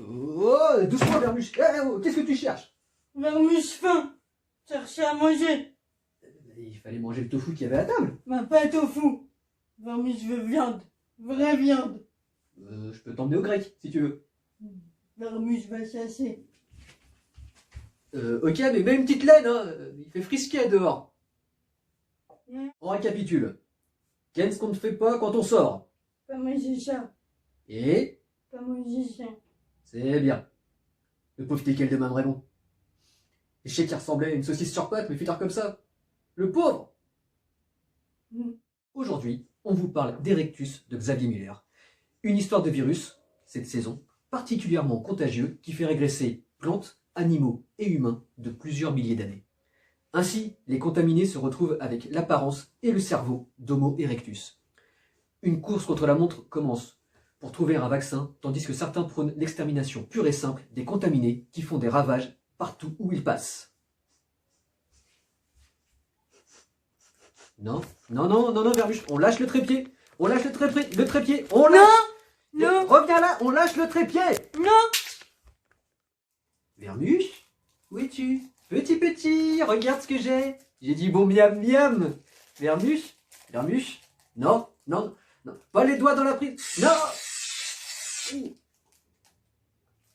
Oh, doucement, Vermuche. Qu'est-ce que tu cherches? Vermuche faim. Chercher à manger. Il fallait manger le tofu qu'il y avait à table. Ma pâte au fou. Vermuche veut viande. Vraie viande. Je peux t'emmener au grec, si tu veux. Vermuche va chasser. Ok, mais mets une petite laine, hein. Il fait frisquet dehors. On récapitule. Qu'est-ce qu'on ne fait pas quand on sort? Pas manger chat. Et Pas manger chien. c'est bien. Le pauvre Tekel de Raymond. Et je sais qu'il ressemblait à une saucisse sur pattes, mais plus tard comme ça. Le pauvre! Aujourd'hui, on vous parle d'Erectus de Xavier Müller. Une histoire de virus, cette saison, particulièrement contagieux, qui fait régresser plantes, animaux et humains de plusieurs milliers d'années. Ainsi, les contaminés se retrouvent avec l'apparence et le cerveau d'Homo erectus. Une course contre la montre commence pour trouver un vaccin, tandis que certains prônent l'extermination pure et simple des contaminés qui font des ravages partout où ils passent. Non, Vermuche, on lâche le trépied. On lâche le trépied. On lâche. Non. Reviens là, on lâche le trépied. Non. Vermuche, où es-tu? Petit, regarde ce que j'ai. J'ai dit bon miam miam. Vermuche, non, pas les doigts dans la prise. Non.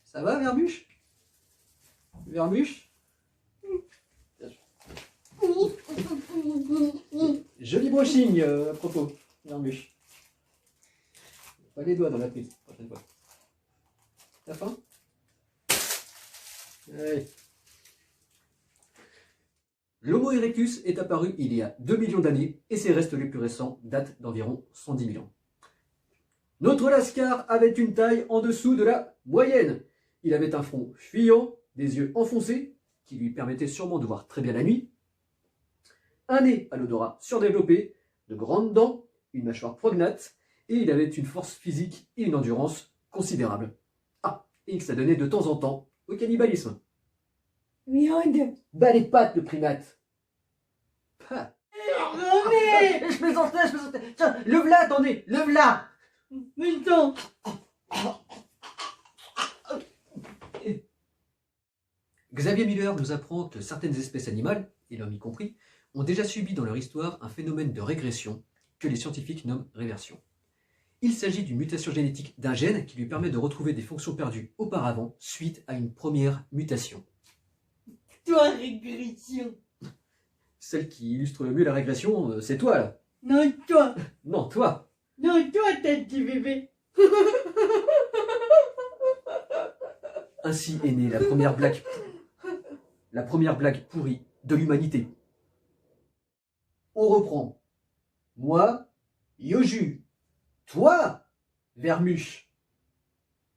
Ça va, Vermuche? Joli brushing à propos, Vermuche. Pas les doigts dans la prise, prochaine fois. T'as faim? Allez. L'Homo erectus est apparu il y a 2 millions d'années et ses restes les plus récents datent d'environ 110 000 ans. Notre Lascar avait une taille en dessous de la moyenne. Il avait un front fuyant, des yeux enfoncés, qui lui permettaient sûrement de voir très bien la nuit, un nez à l'odorat surdéveloppé, de grandes dents, une mâchoire prognate, et il avait une force physique et une endurance considérables. Ah, et il s'adonnait de temps en temps au cannibalisme. Viande. Bah les pattes, le primate. Ah. Mais Je plaisantais. Tiens, lève-la, attendez, lève-la. non. Xavier Müller nous apprend que certaines espèces animales, et l'homme y compris, ont déjà subi dans leur histoire un phénomène de régression que les scientifiques nomment réversion. Il s'agit d'une mutation génétique d'un gène qui lui permet de retrouver des fonctions perdues auparavant suite à une première mutation. Toi, régression. Celle qui illustre le mieux la régression, c'est toi là. Non, toi. Non, toi. Non, toi, tête de bébé. Ainsi est née la première blague pourrie de l'humanité. On reprend. Moi, Yoju. Toi, Vermuche.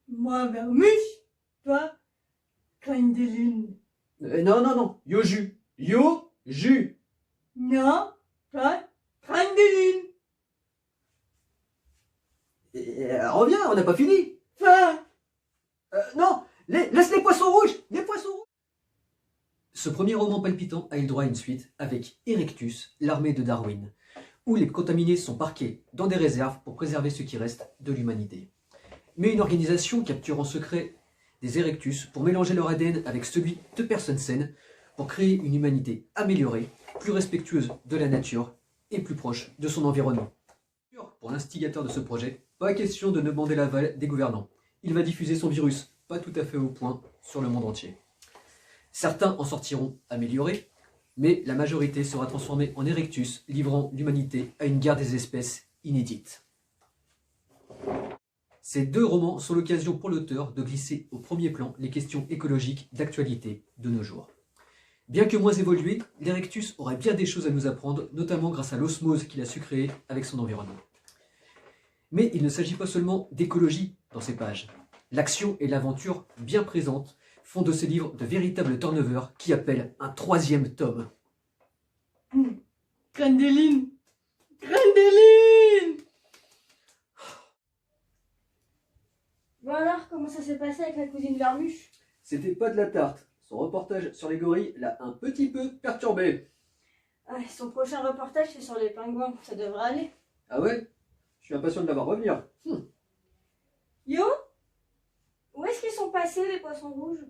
Moi, Vermuche. Toi, crâne de lune. Non. Yoju. Yoju. Non, toi, crâne de lune. Reviens, on n'a pas fini. Fin. Non, laisse les poissons rouges. Les poissons rouges. Ce premier roman palpitant a eu le droit à une suite avec Erectus, l'armée de Darwin, où les contaminés sont parqués dans des réserves pour préserver ce qui reste de l'humanité. Mais une organisation capture en secret des Erectus pour mélanger leur ADN avec celui de personnes saines pour créer une humanité améliorée, plus respectueuse de la nature et plus proche de son environnement. Pour l'instigateur de ce projet, pas question de demander l'aval des gouvernants. Il va diffuser son virus, pas tout à fait au point, sur le monde entier. Certains en sortiront améliorés, mais la majorité sera transformée en Erectus, livrant l'humanité à une guerre des espèces inédite. Ces 2 romans sont l'occasion pour l'auteur de glisser au premier plan les questions écologiques d'actualité de nos jours. Bien que moins évolué, l'Erectus aurait bien des choses à nous apprendre, notamment grâce à l'osmose qu'il a su créer avec son environnement. Mais il ne s'agit pas seulement d'écologie dans ces pages. L'action et l'aventure, bien présentes, font de ces livres de véritables turnovers qui appellent un 3e tome. Crâne de lune. Crâne de lune. Bon alors, comment ça s'est passé avec la cousine Vermuche? C'était pas de la tarte. Son reportage sur les gorilles l'a un petit peu perturbé. Ouais, son prochain reportage, c'est sur les pingouins. Ça devrait aller. Ah ouais? Je suis impatient de la voir revenir. Yo? Où est-ce est-ce qu'ils sont passés, les poissons rouges?